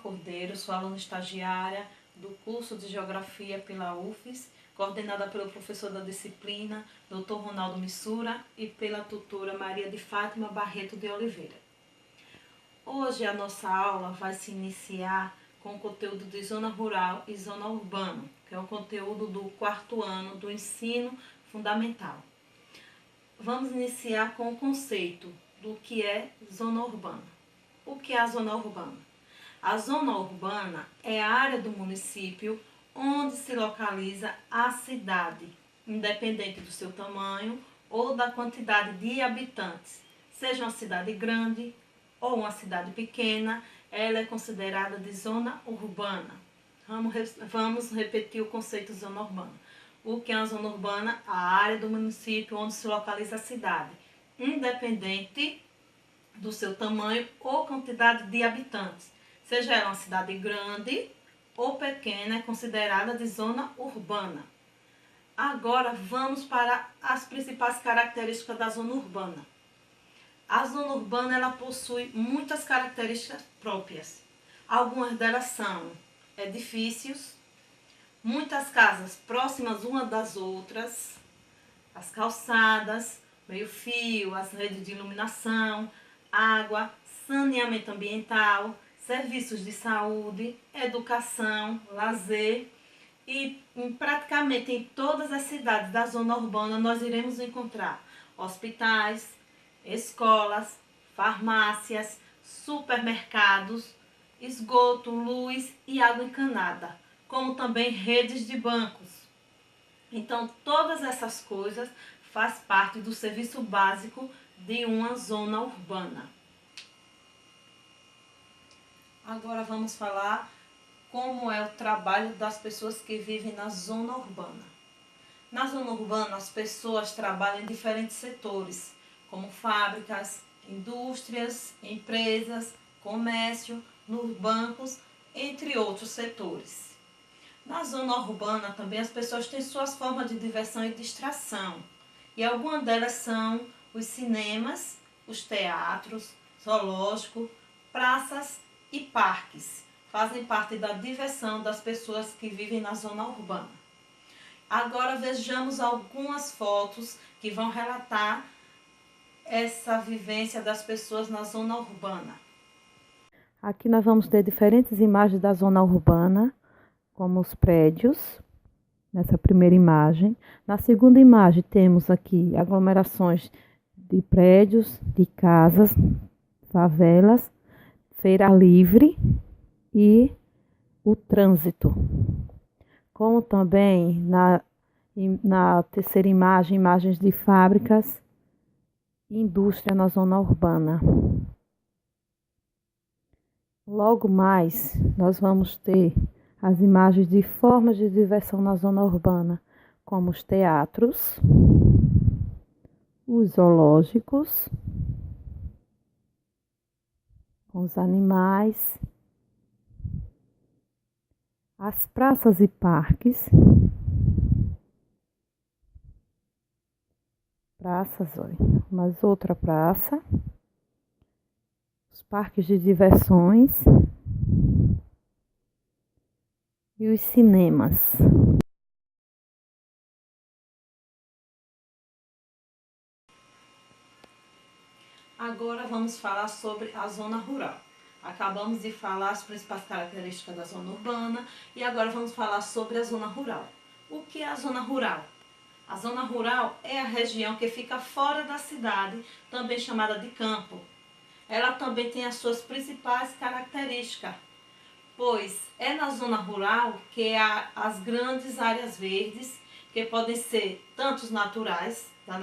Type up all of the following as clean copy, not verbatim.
Cordeiro, sou aluna estagiária do curso de Geografia pela UFES, coordenada pelo professor da disciplina, Dr. Ronaldo Missura, e pela tutora Maria de Fátima Barreto de Oliveira. Hoje a nossa aula vai se iniciar com o conteúdo de zona rural e zona urbana, que é o conteúdo do 4º ano do ensino fundamental. Vamos iniciar com o conceito do que é zona urbana. O que é a zona urbana? A zona urbana é a área do município onde se localiza a cidade, independente do seu tamanho ou da quantidade de habitantes. Seja uma cidade grande ou uma cidade pequena, ela é considerada de zona urbana. Vamos repetir o conceito de zona urbana. O que é a zona urbana? A área do município onde se localiza a cidade, independente do seu tamanho ou quantidade de habitantes. Seja ela uma cidade grande ou pequena, é considerada de zona urbana. Agora vamos para as principais características da zona urbana. A zona urbana ela possui muitas características próprias. Algumas delas são edifícios, muitas casas próximas umas das outras, as calçadas, meio-fio, as redes de iluminação, água, saneamento ambiental, serviços de saúde, educação, lazer e praticamente em todas as cidades da zona urbana nós iremos encontrar hospitais, escolas, farmácias, supermercados, esgoto, luz e água encanada, como também redes de bancos. Então, todas essas coisas faz parte do serviço básico de uma zona urbana. Agora vamos falar como é o trabalho das pessoas que vivem na zona urbana. Na zona urbana, as pessoas trabalham em diferentes setores, como fábricas, indústrias, empresas, comércio, nos bancos, entre outros setores. Na zona urbana também as pessoas têm suas formas de diversão e distração. E algumas delas são os cinemas, os teatros, zoológico, praças e parques. Fazem parte da diversão das pessoas que vivem na zona urbana. Agora vejamos algumas fotos que vão relatar essa vivência das pessoas na zona urbana. Aqui nós vamos ter diferentes imagens da zona urbana, como os prédios, nessa primeira imagem. Na segunda imagem temos aqui aglomerações de prédios, de casas, favelas, feira livre e o trânsito. Como também na terceira imagem, imagens de fábricas e indústria na zona urbana. Logo mais, nós vamos ter as imagens de formas de diversão na zona urbana, como os teatros, os zoológicos, com os animais, as praças e parques, olha, mas outra praça, os parques de diversões e os cinemas. Agora vamos falar sobre a zona rural. Acabamos de falar as principais características da zona urbana e agora vamos falar sobre a zona rural. O que é a zona rural? A zona rural é a região que fica fora da cidade, também chamada de campo. Ela também tem as suas principais características, pois é na zona rural que há as grandes áreas verdes, que podem ser tanto naturais, da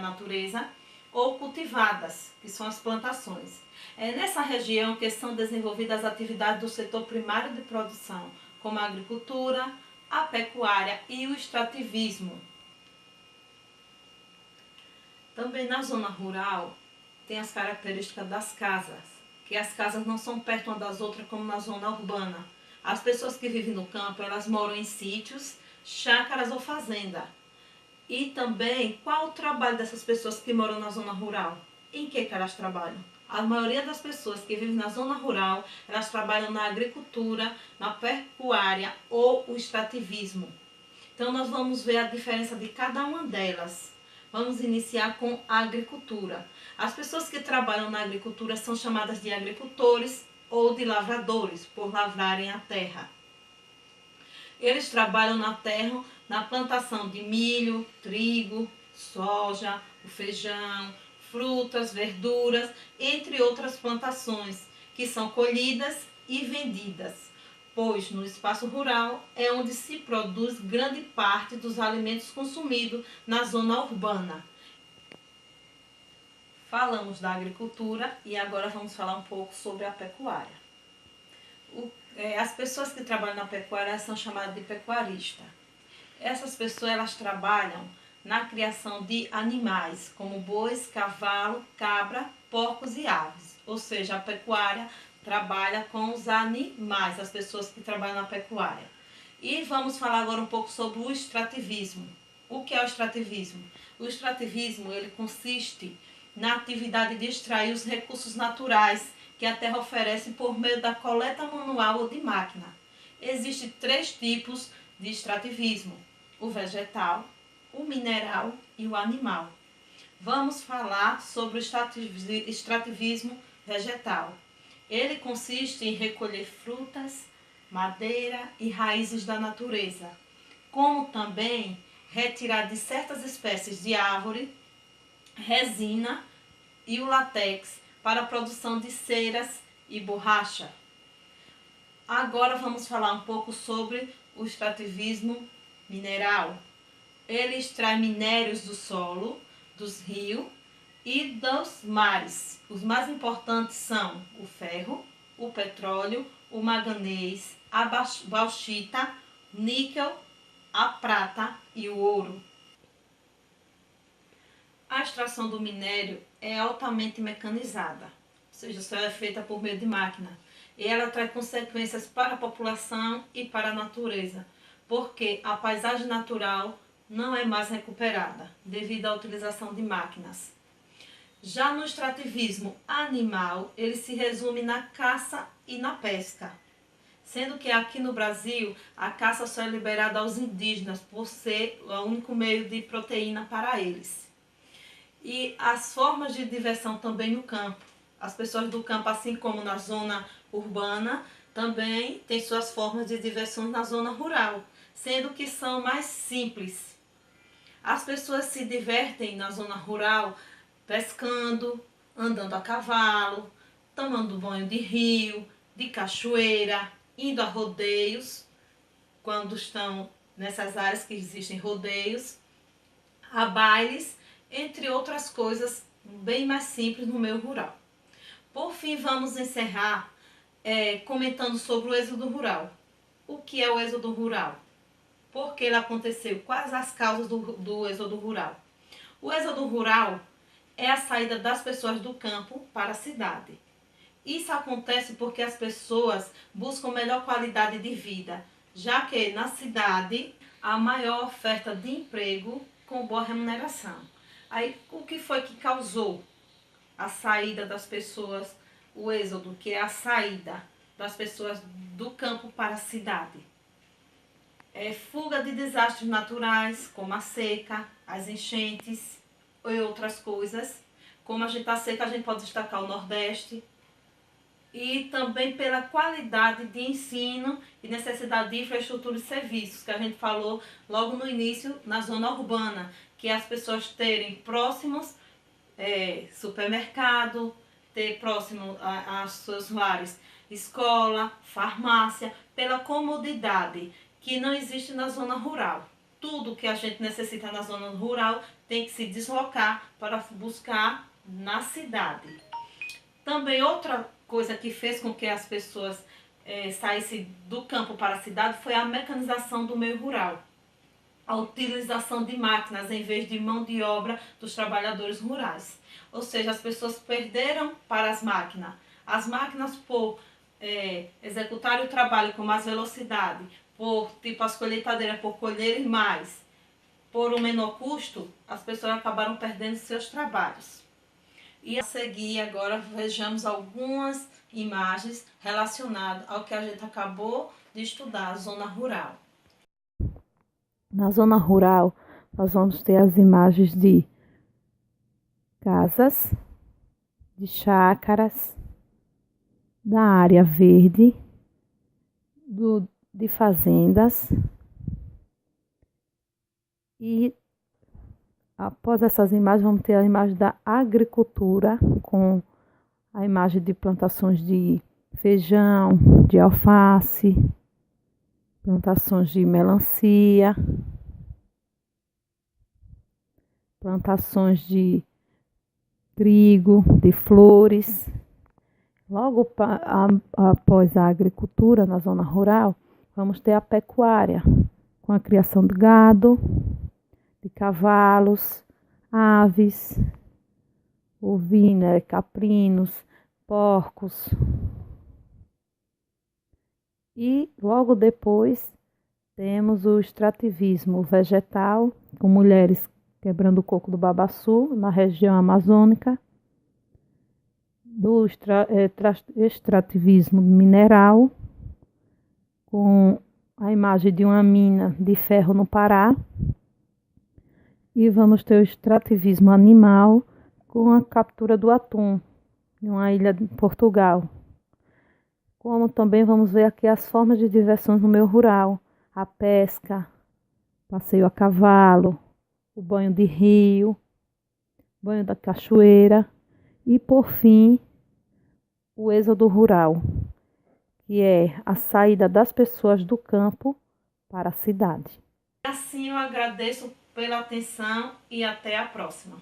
natureza, ou cultivadas, que são as plantações. É nessa região que são desenvolvidas as atividades do setor primário de produção, como a agricultura, a pecuária e o extrativismo. Também na zona rural tem as características das casas, que as casas não são perto umas das outras como na zona urbana. As pessoas que vivem no campo, elas moram em sítios, chácaras ou fazenda. E também, qual o trabalho dessas pessoas que moram na zona rural? Em que elas trabalham? A maioria das pessoas que vivem na zona rural, elas trabalham na agricultura, na pecuária ou o extrativismo. Então, nós vamos ver a diferença de cada uma delas. Vamos iniciar com a agricultura. As pessoas que trabalham na agricultura são chamadas de agricultores ou de lavradores, por lavrarem a terra. Eles trabalham na terra, na plantação de milho, trigo, soja, o feijão, frutas, verduras, entre outras plantações, que são colhidas e vendidas, pois no espaço rural é onde se produz grande parte dos alimentos consumidos na zona urbana. Falamos da agricultura e agora vamos falar um pouco sobre a pecuária. As pessoas que trabalham na pecuária são chamadas de pecuarista. Essas pessoas elas trabalham na criação de animais, como bois, cavalo, cabra, porcos e aves. Ou seja, a pecuária trabalha com os animais, as pessoas que trabalham na pecuária. E vamos falar agora um pouco sobre o extrativismo. O que é o extrativismo? O extrativismo ele consiste na atividade de extrair os recursos naturais que a terra oferece por meio da coleta manual ou de máquina. Existem 3 tipos de extrativismo: o vegetal, o mineral e o animal. Vamos falar sobre o extrativismo vegetal. Ele consiste em recolher frutas, madeira e raízes da natureza, como também retirar de certas espécies de árvore, resina e o látex para a produção de ceras e borracha. Agora vamos falar um pouco sobre o extrativismo mineral. Ele extrai minérios do solo, dos rios e dos mares. Os mais importantes são o ferro, o petróleo, o manganês, a bauxita, níquel, a prata e o ouro. A extração do minério é altamente mecanizada, ou seja, só é feita por meio de máquina. E ela traz consequências para a população e para a natureza, porque a paisagem natural não é mais recuperada devido à utilização de máquinas. Já no extrativismo animal, ele se resume na caça e na pesca, sendo que aqui no Brasil a caça só é liberada aos indígenas por ser o único meio de proteína para eles. E as formas de diversão também no campo. As pessoas do campo, assim como na zona urbana, também têm suas formas de diversão na zona rural, sendo que são mais simples. As pessoas se divertem na zona rural pescando, andando a cavalo, tomando banho de rio, de cachoeira, indo a rodeios, quando estão nessas áreas que existem rodeios, a bailes, entre outras coisas bem mais simples no meio rural. Por fim, vamos encerrar comentando sobre o êxodo rural. O que é o êxodo rural? Por que ele aconteceu? Quais as causas do êxodo rural? O êxodo rural é a saída das pessoas do campo para a cidade. Isso acontece porque as pessoas buscam melhor qualidade de vida, já que na cidade há maior oferta de emprego com boa remuneração. Aí, o que foi que causou a saída das pessoas, o êxodo, que é a saída das pessoas do campo para a cidade? Fuga de desastres naturais, como a seca, as enchentes e outras coisas. Como a gente está seca, a gente pode destacar o Nordeste. E também pela qualidade de ensino e necessidade de infraestrutura e serviços, que a gente falou logo no início na zona urbana, que as pessoas terem próximos supermercado, ter próximo aos seus lares escola, farmácia, pela comodidade que não existe na zona rural. Tudo que a gente necessita na zona rural tem que se deslocar para buscar na cidade. Também outra coisa que fez com que as pessoas saíssem do campo para a cidade foi a mecanização do meio rural. A utilização de máquinas em vez de mão de obra dos trabalhadores rurais. Ou seja, as pessoas perderam para as máquinas. As máquinas, por executarem o trabalho com mais velocidade, por tipo as colheitadeiras, por colherem mais, por um menor custo, as pessoas acabaram perdendo seus trabalhos. E a seguir agora vejamos algumas imagens relacionadas ao que a gente acabou de estudar, a zona rural. Na zona rural, nós vamos ter as imagens de casas, de chácaras, da área verde, de fazendas. E após essas imagens, vamos ter a imagem da agricultura, com a imagem de plantações de feijão, de alface, plantações de melancia, plantações de trigo, de flores. Logo após a agricultura, na zona rural, vamos ter a pecuária, com a criação de gado, de cavalos, aves, ovinas, caprinos, porcos. E logo depois temos o extrativismo vegetal, com mulheres quebrando o coco do babaçu, na região amazônica, do extrativismo mineral, com a imagem de uma mina de ferro no Pará, e vamos ter o extrativismo animal, com a captura do atum, em uma ilha de Portugal. Como também vamos ver aqui as formas de diversões no meio rural, a pesca, passeio a cavalo, o banho de rio, banho da cachoeira e, por fim, o êxodo rural, que é a saída das pessoas do campo para a cidade. Assim eu agradeço pela atenção e até a próxima.